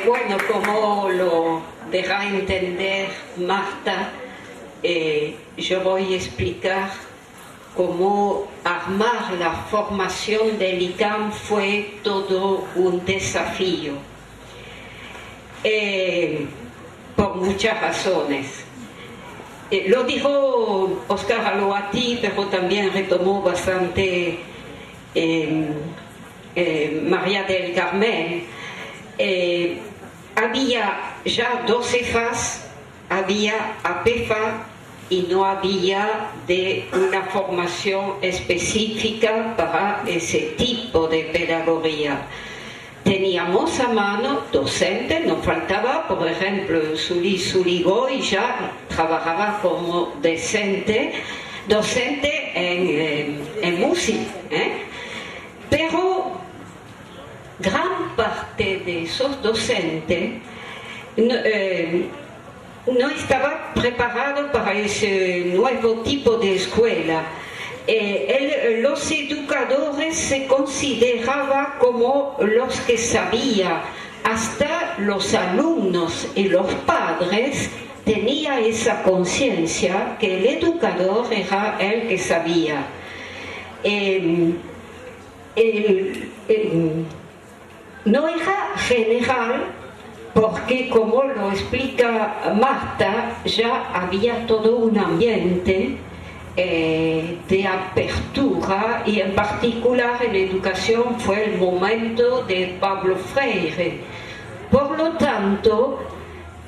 Bueno, como lo deja entender Marta, yo voy a explicar cómo armar la formación del ICAM fue todo un desafío, por muchas razones. Lo dijo Oscar Aloati, pero también retomó bastante María del Carmen. Había ya 12 FAS, había APEFA y no había de una formación específica para ese tipo de pedagogía. Teníamos a mano docentes, nos faltaba, por ejemplo, Suli Suligoy ya trabajaba como docente en música, pero gran parte de esos docentes no estaba preparado para ese nuevo tipo de escuela. Los educadores se consideraban como los que sabían, hasta los alumnos y los padres tenían esa conciencia que el educador era el que sabía. No era general, porque como lo explica Marta, ya había todo un ambiente de apertura, y en particular en educación fue el momento de Pablo Freire. Por lo tanto,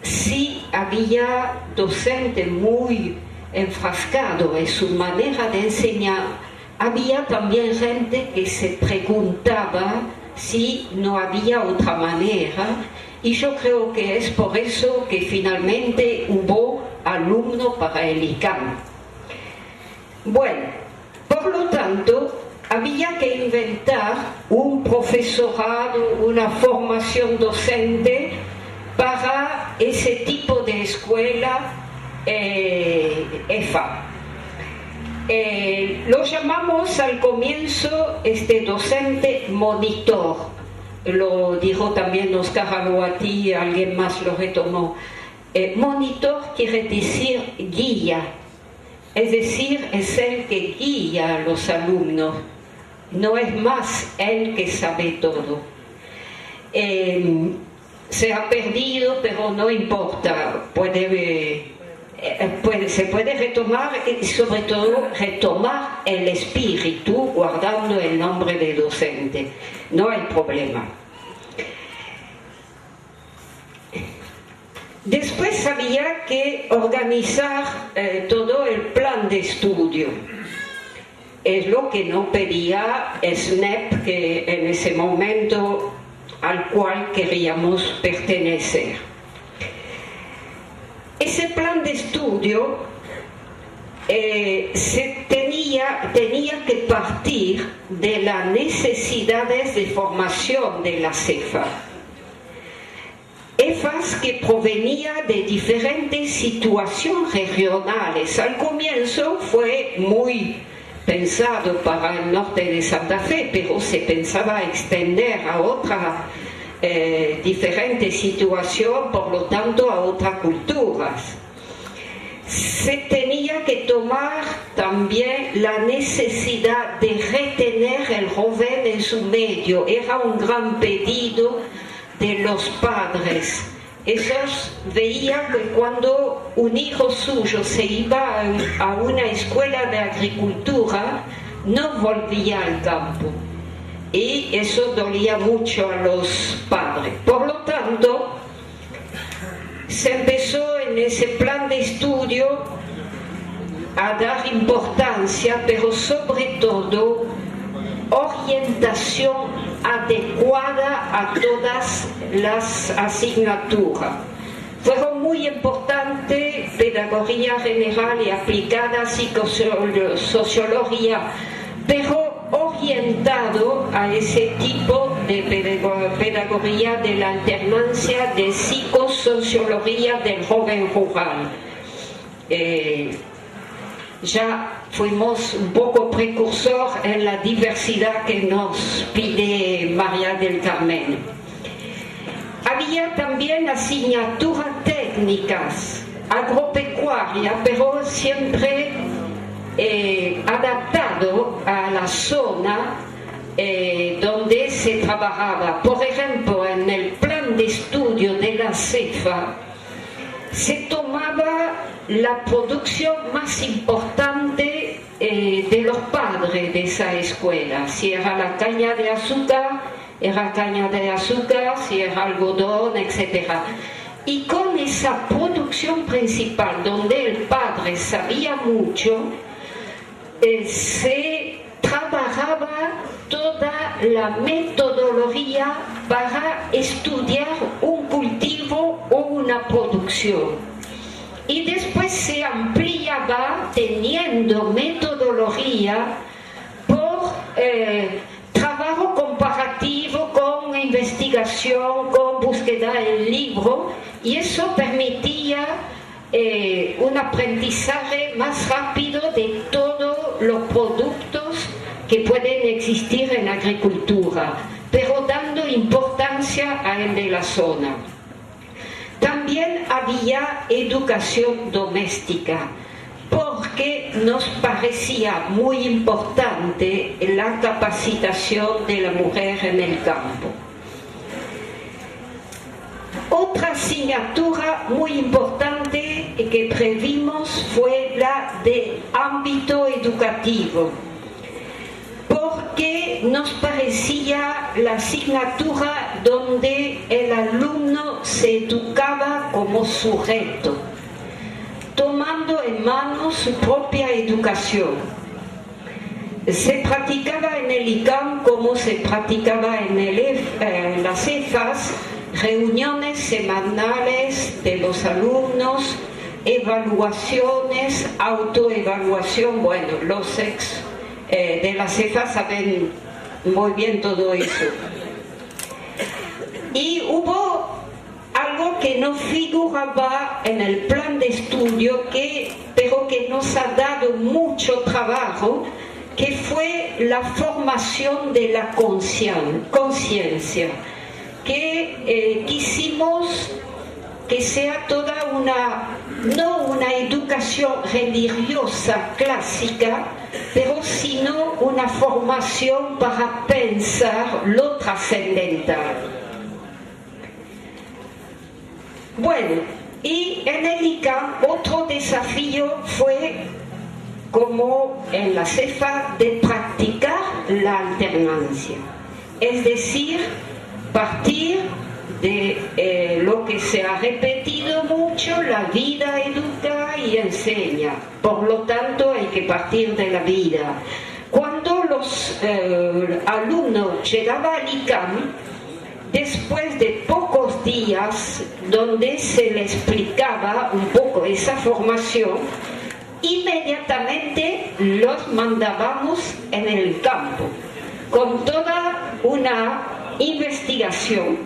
sí había docentes muy enfrascados en su manera de enseñar, había también gente que se preguntaba si no había otra manera, y yo creo que es por eso que finalmente hubo alumnos para el ICAM. Bueno, por lo tanto, había que inventar un profesorado, una formación docente para ese tipo de escuela EFA. Lo llamamos al comienzo docente monitor. Lo dijo también Oscar Aloati, alguien más lo retomó. Monitor quiere decir guía. Es decir, es el que guía a los alumnos, no es más el que sabe todo. Se ha perdido, pero no importa, se puede retomar, y sobre todo retomar el espíritu guardando el nombre de docente, no hay problema. Después había que organizar todo el plan de estudio. Es lo que no pedía SNEP, que en ese momento al cual queríamos pertenecer. Ese plan de estudio tenía que partir de las necesidades de formación de la CEFA. EFAS que provenía de diferentes situaciones regionales. Al comienzo fue muy pensado para el norte de Santa Fe, pero se pensaba extender a otras diferentes situaciones, por lo tanto a otras culturas. Se tenía que tomar también la necesidad de retener el joven en su medio. Era un gran pedido de los padres. Ellos veían que cuando un hijo suyo se iba a una escuela de agricultura, no volvía al campo. Y eso dolía mucho a los padres. Por lo tanto, se empezó en ese plan de estudio a dar importancia, pero sobre todo orientación adecuada a todas las asignaturas. Fueron muy importantes pedagogía general y aplicada, psicosociología, pero orientado a ese tipo de pedagogía de la alternancia de psicosociología del joven rural. Ya fuimos un poco precursor en la diversidad que nos pide María del Carmen. Había también asignaturas técnicas, agropecuarias, pero siempre adaptado a la zona donde se trabajaba. Por ejemplo, en el plan de estudio de la CEFA se tomaba la producción más importante de los padres de esa escuela. Si era la caña de azúcar, era caña de azúcar, si era algodón, etc. Y con esa producción principal, donde el padre sabía mucho, se trabajaba toda la metodología para estudiar un cultivo o una producción. Y después se ampliaba teniendo metodología por trabajo comparativo con investigación, con búsqueda en libro, y eso permitía un aprendizaje más rápido de todos los productos que pueden existir en agricultura, pero dando importancia a el de la zona. También había educación doméstica, porque nos parecía muy importante la capacitación de la mujer en el campo. Otra asignatura muy importante que previmos fue la de ámbito educativo, porque nos parecía la asignatura donde el alumno se educaba como sujeto, tomando en mano su propia educación. Se practicaba en el ICAM como se practicaba en las CEFAS, reuniones semanales de los alumnos, evaluaciones, autoevaluación. Bueno, los ex de la CEFA saben muy bien todo eso. Y hubo algo que no figuraba en el plan de estudio, pero que nos ha dado mucho trabajo, que fue la formación de la conciencia, que quisimos que sea toda no una educación religiosa clásica, pero sino una formación para pensar lo trascendental. Bueno, y en el ICAM otro desafío fue, como en la CEFA, de practicar la alternancia, es decir, partir de lo que se ha repetido mucho: la vida educa y enseña. Por lo tanto, hay que partir de la vida. Cuando los alumnos llegaban al ICAM, después de pocos días donde se les explicaba un poco esa formación, inmediatamente los mandábamos en el campo con toda una investigación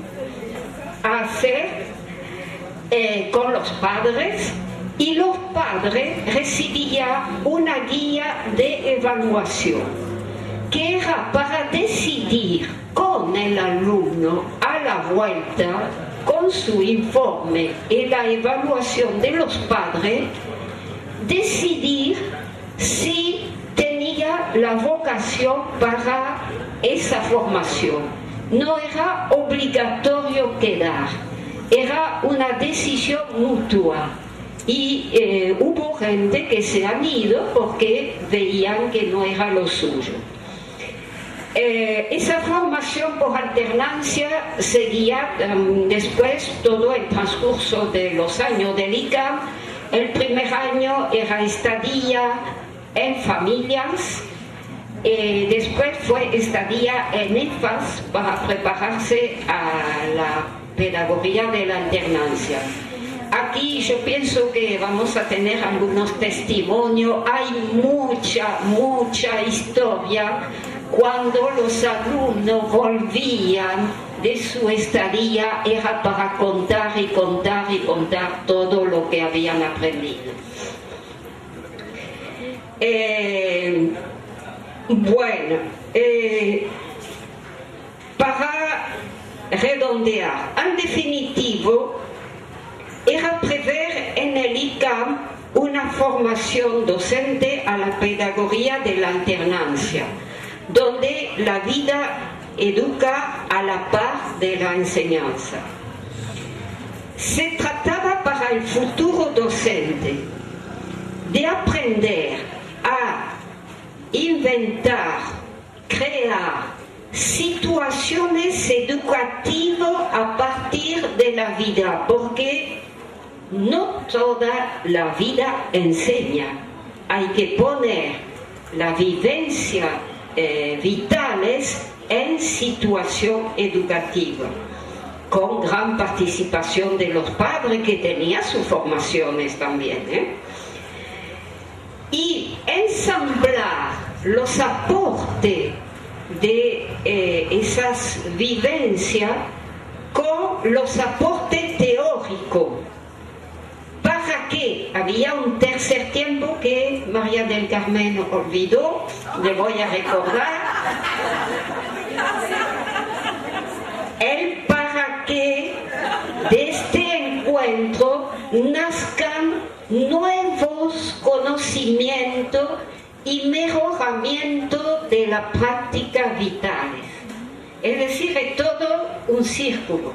a hacer con los padres, y los padres recibían una guía de evaluación que era para decidir con el alumno a la vuelta, con su informe y la evaluación de los padres, decidir si tenía la vocación para esa formación. No era obligatorio quedar, era una decisión mutua. Y hubo gente que se han ido porque veían que no era lo suyo. Esa formación por alternancia seguía después todo el transcurso de los años del ICAM. El primer año era estadía en familias, después fue estadía en EFAS para prepararse a la pedagogía de la alternancia. Aquí yo pienso que vamos a tener algunos testimonios. Hay mucha historia cuando los alumnos volvían de su estadía, era para contar y contar y contar todo lo que habían aprendido. Bueno, para redondear. En definitivo, era prever en el ICAM una formación docente a la pedagogía de la alternancia, donde la vida educa a la par de la enseñanza. Se trataba para el futuro docente de aprender a inventar, crear situaciones educativas a partir de la vida, porque no toda la vida enseña. Hay que poner la vivencia vitales en situación educativa, con gran participación de los padres que tenían sus formaciones también. Y ensamblar los aportes de esas vivencias con los aportes teóricos. ¿Para qué? Había un tercer tiempo que María del Carmen olvidó, le voy a recordar. El para qué de este encuentro nazcan nuevos conocimientos y mejoramiento de la práctica vitales. Es decir, es todo un círculo.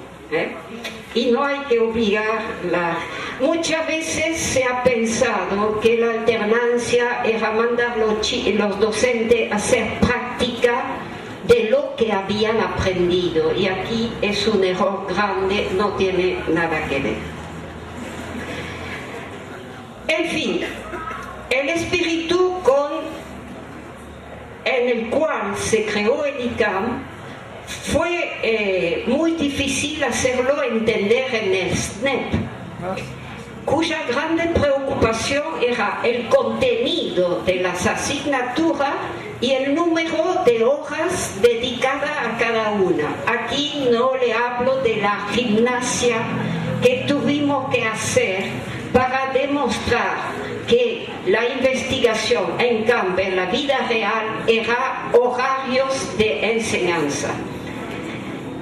Y no hay que obligarla. Muchas veces se ha pensado que la alternancia era mandar los docentes a hacer práctica de lo que habían aprendido, y aquí es un error grande, no tiene nada que ver. En fin, el espíritu en el cual se creó el ICAM fue muy difícil hacerlo entender en el SNEP, cuya grande preocupación era el contenido de las asignaturas y el número de horas dedicadas a cada una. Aquí no le hablo de la gimnasia que tuvimos que hacer para demostrar que la investigación, en cambio, en la vida real, era horarios de enseñanza.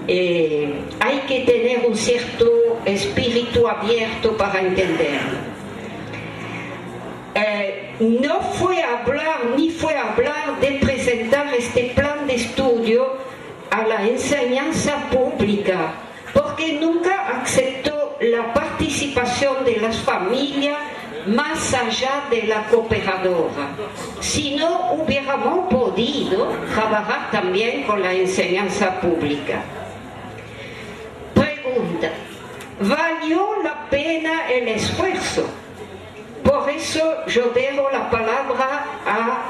Hay que tener un cierto espíritu abierto para entenderlo. No fue a hablar de presentar este plan de estudio a la enseñanza pública, porque nunca aceptó la participación de las familias más allá de la cooperadora. Si no, hubiéramos podido trabajar también con la enseñanza pública. Pregunta: ¿valió la pena el esfuerzo? Por eso yo dejo la palabra a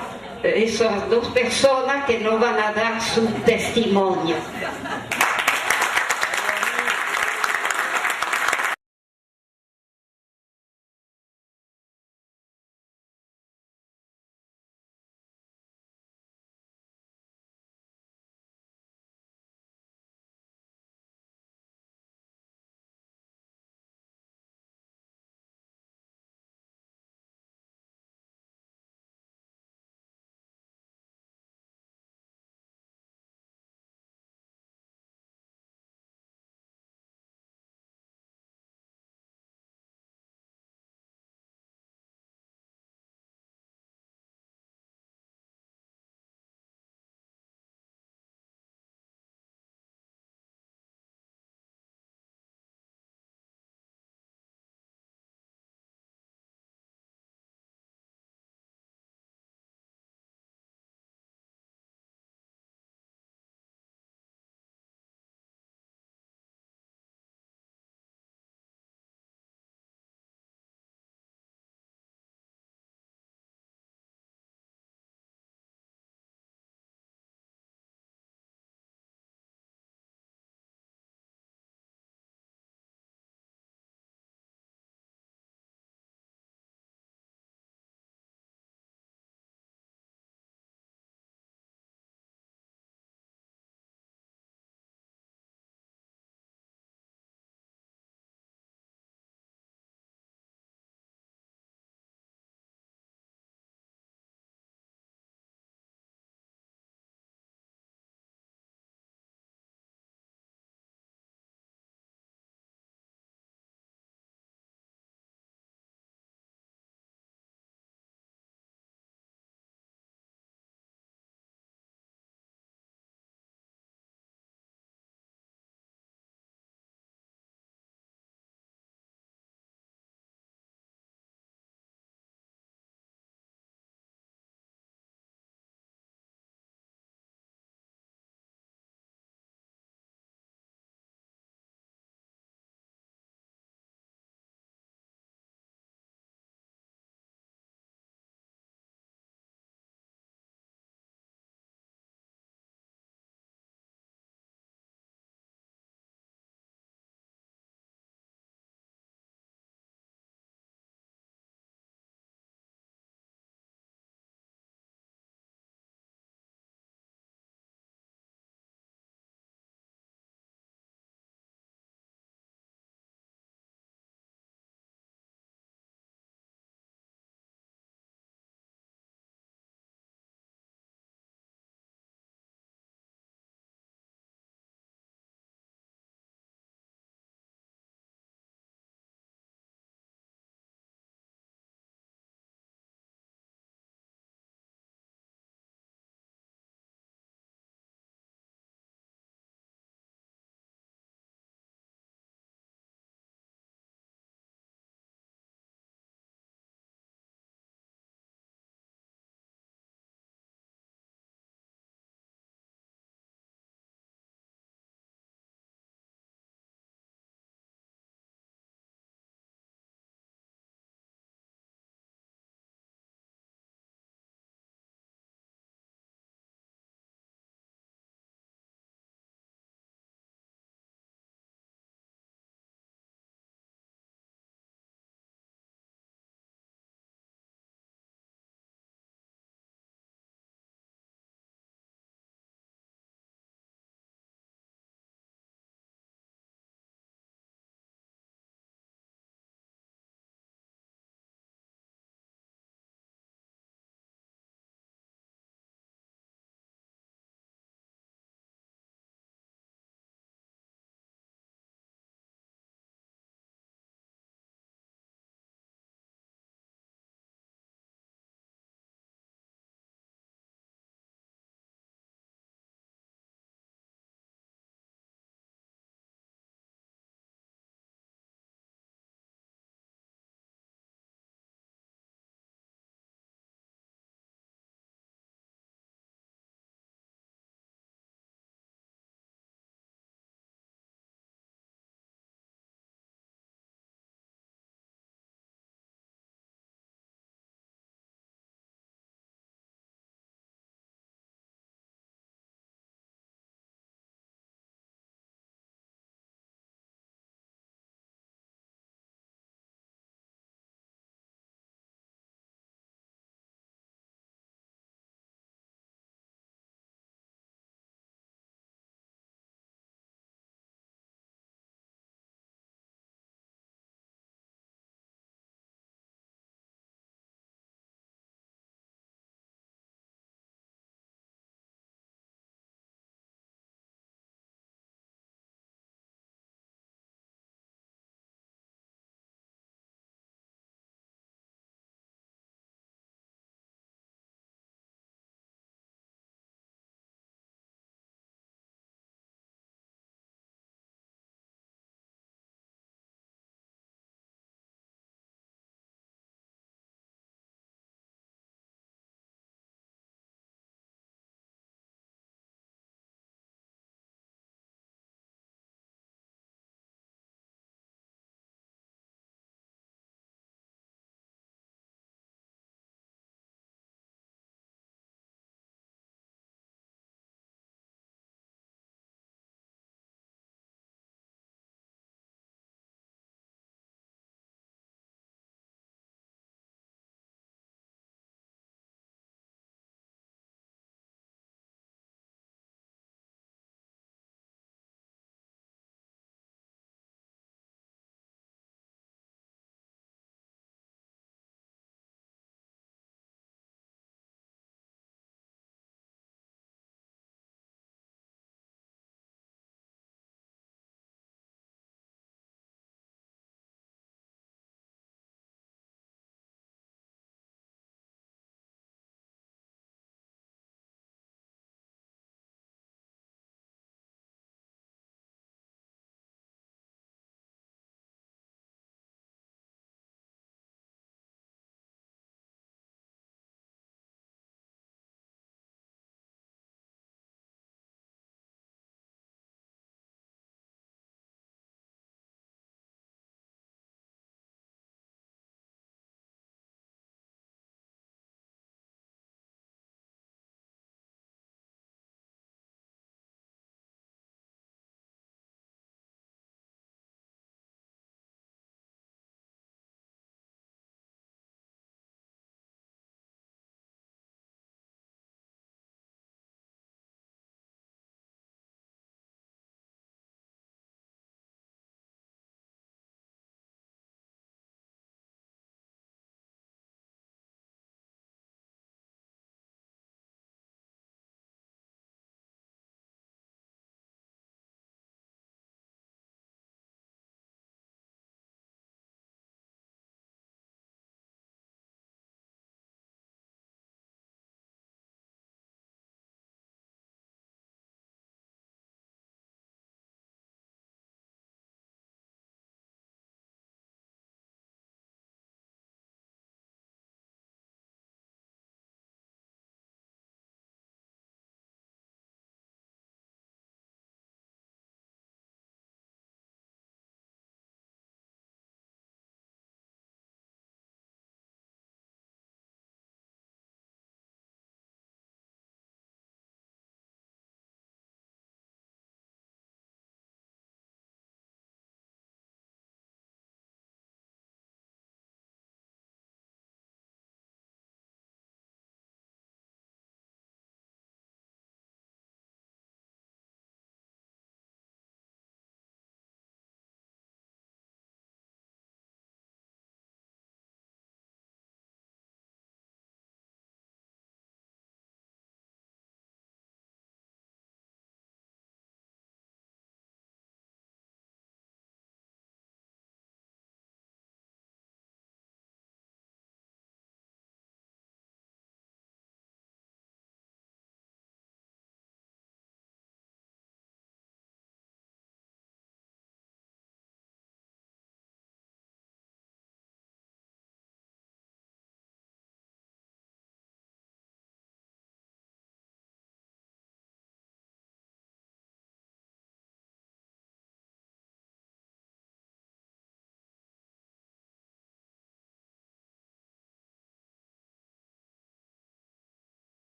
esas dos personas que nos van a dar su testimonio.